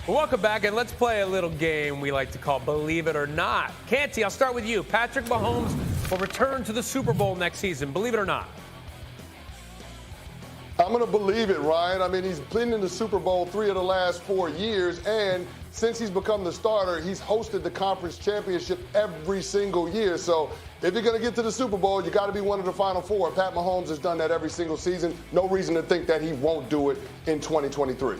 Well, welcome back, and let's play a little game we like to call Believe It or Not. Canty, I'll start with you. Patrick Mahomes will return to the Super Bowl next season. Believe it or not? I'm going to believe it, Ryan. I mean, he's been in the Super Bowl 3 of the last 4 years, and since he's become the starter, he's hosted the conference championship every single year. So if you're going to get to the Super Bowl, you got to be one of the Final Four. Pat Mahomes has done that every single season. No reason to think that he won't do it in 2023.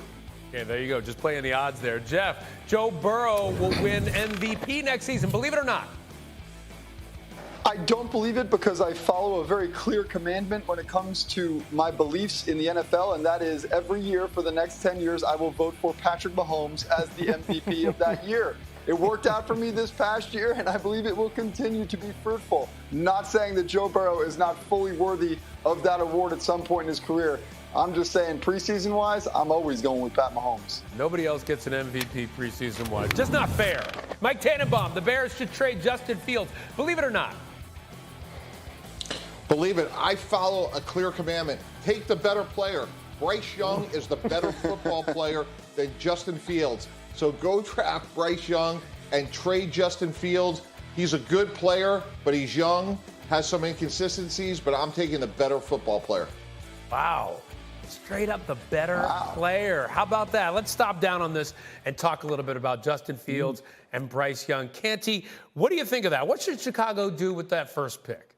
Okay, there you go. Just playing the odds there. Jeff, Joe Burrow will win MVP next season. Believe it or not? I don't believe it because I follow a very clear commandment when it comes to my beliefs in the NFL, and that is every year for the next 10 years, I will vote for Patrick Mahomes as the MVP of that year. It worked out for me this past year, and I believe it will continue to be fruitful. Not saying that Joe Burrow is not fully worthy of that award at some point in his career. I'm just saying preseason-wise, I'm always going with Pat Mahomes. Nobody else gets an MVP preseason-wise. Just not fair. Mike Tannenbaum, the Bears should trade Justin Fields. Believe it or not? Believe it. I follow a clear commandment. Take the better player. Bryce Young is the better football player than Justin Fields. So go draft Bryce Young and trade Justin Fields. He's a good player, but he's young, has some inconsistencies, but I'm taking the better football player. Wow. Straight up the better player. How about that? Let's stop down on this and talk a little bit about Justin Fields and Bryce Young. Canty, what do you think of that? What should Chicago do with that first pick?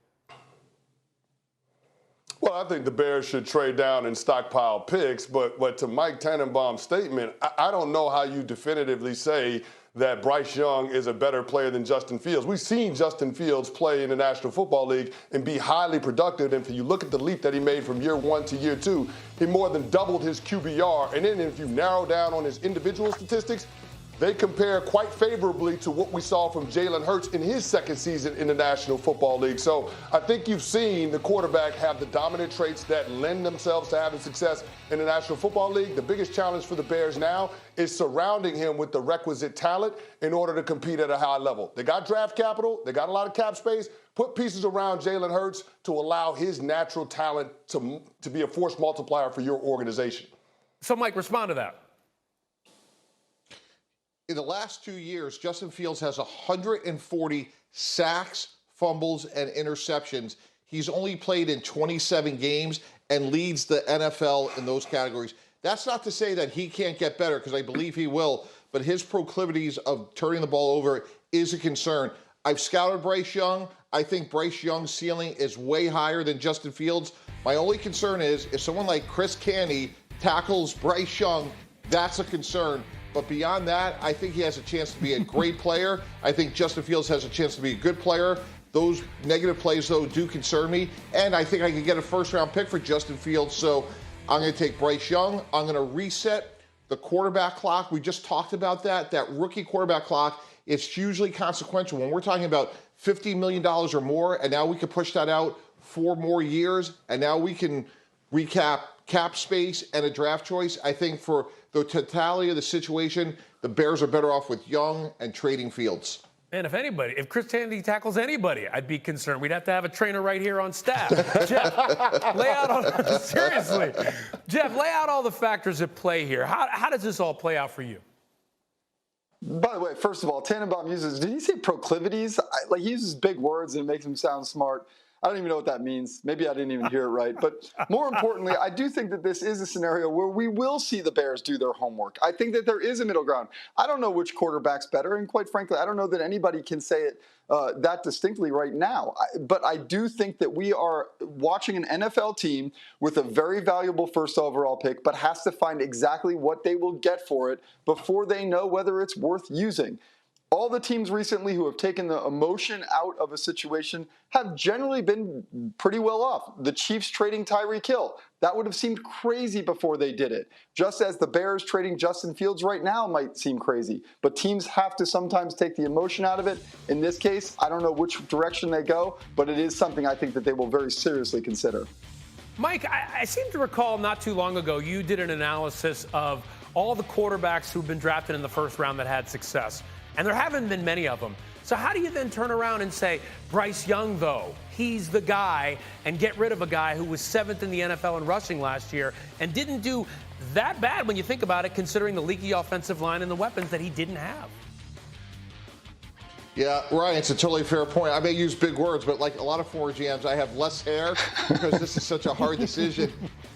Well, I think the Bears should trade down and stockpile picks, but to Mike Tannenbaum's statement, I don't know how you definitively say that Bryce Young is a better player than Justin Fields. We've seen Justin Fields play in the National Football League and be highly productive. And if you look at the leap that he made from year 1 to year 2, he more than doubled his QBR. And then if you narrow down on his individual statistics, they compare quite favorably to what we saw from Jalen Hurts in his second season in the National Football League. So I think you've seen the quarterback have the dominant traits that lend themselves to having success in the National Football League. The biggest challenge for the Bears now is surrounding him with the requisite talent in order to compete at a high level. They got draft capital. They got a lot of cap space. Put pieces around Jalen Hurts to allow his natural talent to be a force multiplier for your organization. So, Mike, respond to that. In the last 2 years, Justin Fields has 140 sacks, fumbles, and interceptions. He's only played in 27 games and leads the NFL in those categories. That's not to say that he can't get better, because I believe he will, but his proclivities of turning the ball over is a concern. I've scouted Bryce Young. I think Bryce Young's ceiling is way higher than Justin Fields. My only concern is if someone like Chris Canty tackles Bryce Young, that's a concern. But beyond that, I think he has a chance to be a great player. I think Justin Fields has a chance to be a good player. Those negative plays, though, do concern me. And I think I could get a first-round pick for Justin Fields. So I'm going to take Bryce Young. I'm going to reset the quarterback clock. We just talked about that. That rookie quarterback clock is hugely consequential. When we're talking about $50 million or more, and now we can push that out 4 more years, and now we can recap cap space and a draft choice. I think for the totality of the situation, the Bears are better off with Young and trading Fields. And if Chris Canty tackles anybody, I'd be concerned. We'd have to have a trainer right here on staff. Jeff, seriously. Jeff, lay out all the factors at play here. How does this all play out for you? By the way, first of all, Tannenbaum did he say proclivities? He uses big words and it makes him sound smart. I don't even know what that means. Maybe I didn't even hear it right. But more importantly, I do think that this is a scenario where we will see the Bears do their homework. I think that there is a middle ground. I don't know which quarterback's better. And quite frankly, I don't know that anybody can say it that distinctly right now. But I do think that we are watching an NFL team with a very valuable first overall pick, but has to find exactly what they will get for it before they know whether it's worth using. All the teams recently who have taken the emotion out of a situation have generally been pretty well off. The Chiefs trading Tyreek Hill, that would have seemed crazy before they did it. Just as the Bears trading Justin Fields right now might seem crazy. But teams have to sometimes take the emotion out of it. In this case, I don't know which direction they go, but it is something I think that they will very seriously consider. Mike, I seem to recall not too long ago you did an analysis of all the quarterbacks who've been drafted in the first round that had success. And there haven't been many of them. So how do you then turn around and say, Bryce Young, though, he's the guy, and get rid of a guy who was 7th in the NFL in rushing last year and didn't do that bad when you think about it, considering the leaky offensive line and the weapons that he didn't have. Yeah, Ryan, it's a totally fair point. I may use big words, but like a lot of former GMs, I have less hair because this is such a hard decision.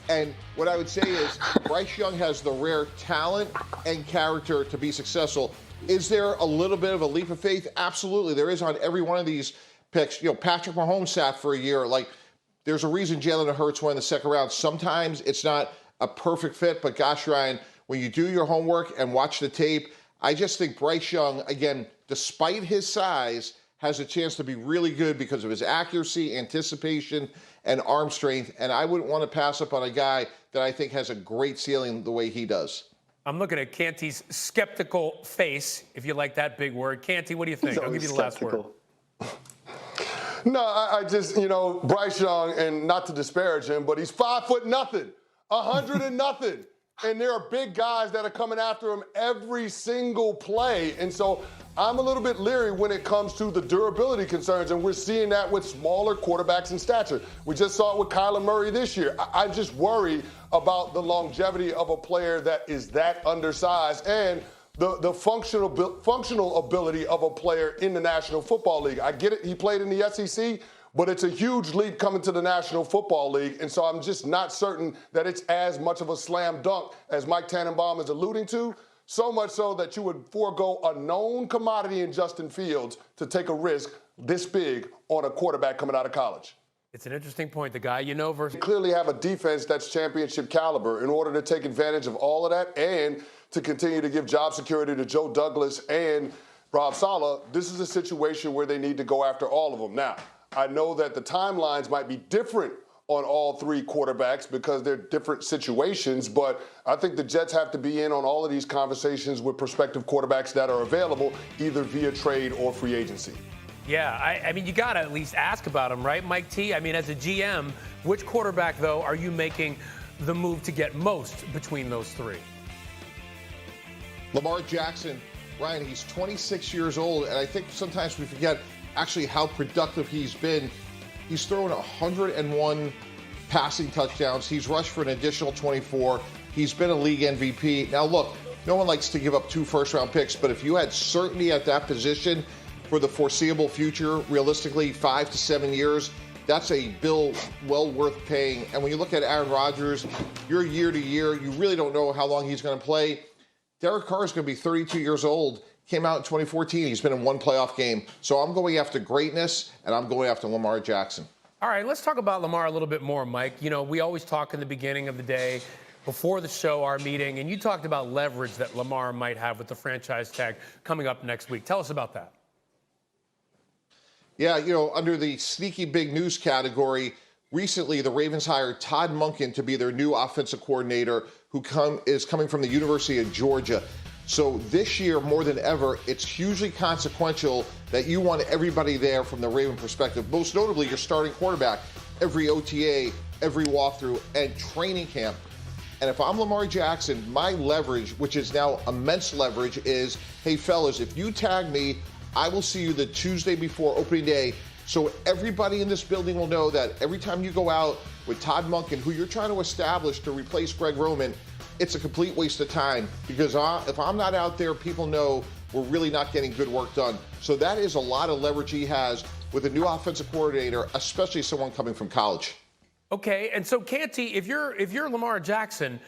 And what I would say is Bryce Young has the rare talent and character to be successful. Is there a little bit of a leap of faith? Absolutely. There is on every one of these picks. You know, Patrick Mahomes sat for a year. Like, there's a reason Jalen Hurts went in the second round. Sometimes it's not a perfect fit, but gosh, Ryan, when you do your homework and watch the tape, I just think Bryce Young, again, despite his size, has a chance to be really good because of his accuracy, anticipation, and arm strength. And I wouldn't want to pass up on a guy that I think has a great ceiling the way he does. I'm looking at Canty's skeptical face, if you like that big word. Canty, what do you think? I'll give you the last word. No, I just, Bryce Young, and not to disparage him, but he's 5'0", 100 and nothing. And there are big guys that are coming after him every single play. And so I'm a little bit leery when it comes to the durability concerns, and we're seeing that with smaller quarterbacks in stature. We just saw it with Kyler Murray this year. I just worry about the longevity of a player that is that undersized and the functional ability of a player in the National Football League. I get it, he played in the SEC, but it's a huge leap coming to the National Football League, and so I'm just not certain that it's as much of a slam dunk as Mike Tannenbaum is alluding to, so much so that you would forego a known commodity in Justin Fields to take a risk this big on a quarterback coming out of college. It's an interesting point. The guy versus Clearly have a defense that's championship caliber in order to take advantage of all of that and to continue to give job security to Joe Douglas and Rob Saleh. This is a situation where they need to go after all of them. Now, I know that the timelines might be different on all three quarterbacks because they're different situations, but I think the Jets have to be in on all of these conversations with prospective quarterbacks that are available either via trade or free agency. Yeah, I mean, you got to at least ask about him, right, Mike T? I mean, as a GM, which quarterback, though, are you making the move to get most between those three? Lamar Jackson, Ryan, he's 26 years old, and I think sometimes we forget actually how productive he's been. He's thrown 101 passing touchdowns. He's rushed for an additional 24. He's been a league MVP. Now, look, no one likes to give up 2 first-round picks, but if you had certainty at that position for the foreseeable future, realistically 5 to 7 years, that's a bill well worth paying. And when you look at Aaron Rodgers, you're year to year, you really don't know how long he's going to play. Derek Carr is going to be 32 years old. Came out in 2014. He's been in 1 playoff game. So I'm going after greatness, and I'm going after Lamar Jackson. All right, let's talk about Lamar a little bit more, Mike. You know, we always talk in the beginning of the day, before the show, our meeting, and you talked about leverage that Lamar might have with the franchise tag coming up next week. Tell us about that. Yeah, under the sneaky big news category, recently the Ravens hired Todd Monken to be their new offensive coordinator, who is coming from the University of Georgia. So this year, more than ever, it's hugely consequential that you want everybody there from the Raven perspective, most notably your starting quarterback, every OTA, every walkthrough, and training camp. And if I'm Lamar Jackson, my leverage, which is now immense leverage, is, hey, fellas, if you tag me, I will see you the Tuesday before opening day. So everybody in this building will know that every time you go out with Todd Monken, who you're trying to establish to replace Greg Roman, it's a complete waste of time, because if I'm not out there, people know we're really not getting good work done. So that is a lot of leverage he has with a new offensive coordinator, especially someone coming from college. Okay, and so Canty, if you're Lamar Jackson,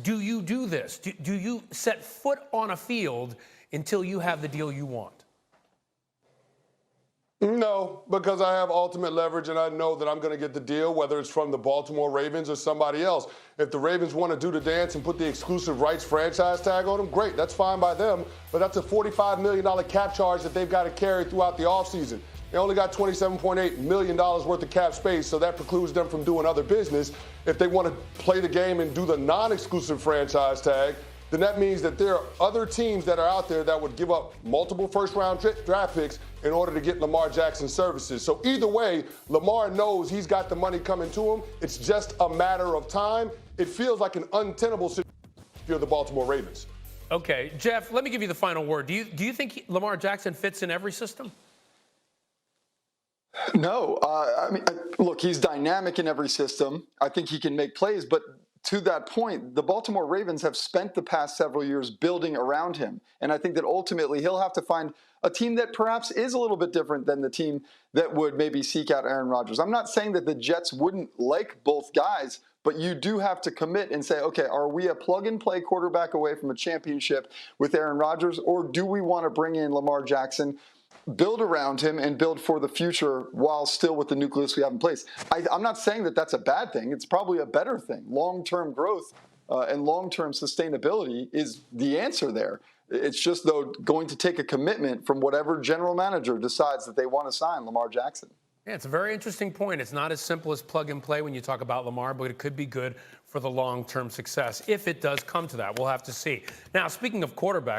do you do this? Do you set foot on a field until you have the deal you want? No, because I have ultimate leverage and I know that I'm going to get the deal, whether it's from the Baltimore Ravens or somebody else. If the Ravens want to do the dance and put the exclusive rights franchise tag on them, great, that's fine by them. But that's a $45 million cap charge that they've got to carry throughout the offseason. They only got $27.8 million worth of cap space, so that precludes them from doing other business. If they want to play the game and do the non-exclusive franchise tag, then that means that there are other teams that are out there that would give up multiple first-round draft picks in order to get Lamar Jackson's services. So either way, Lamar knows he's got the money coming to him. It's just a matter of time. It feels like an untenable situation if you're the Baltimore Ravens. Okay, Jeff, let me give you the final word. Do you think Lamar Jackson fits in every system? No. Look, he's dynamic in every system. I think he can make plays, but to that point, the Baltimore Ravens have spent the past several years building around him. And I think that ultimately he'll have to find a team that perhaps is a little bit different than the team that would maybe seek out Aaron Rodgers. I'm not saying that the Jets wouldn't like both guys, but you do have to commit and say, okay, are we a plug-and-play quarterback away from a championship with Aaron Rodgers, or do we want to bring in Lamar Jackson, build around him, and build for the future while still with the nucleus we have in place? I'm not saying that that's a bad thing. It's probably a better thing. Long-term growth and long-term sustainability is the answer there. It's just, though, going to take a commitment from whatever general manager decides that they want to sign Lamar Jackson. Yeah, it's a very interesting point. It's not as simple as plug and play when you talk about Lamar, but it could be good for the long-term success if it does come to that. We'll have to see. Now, speaking of quarterbacks,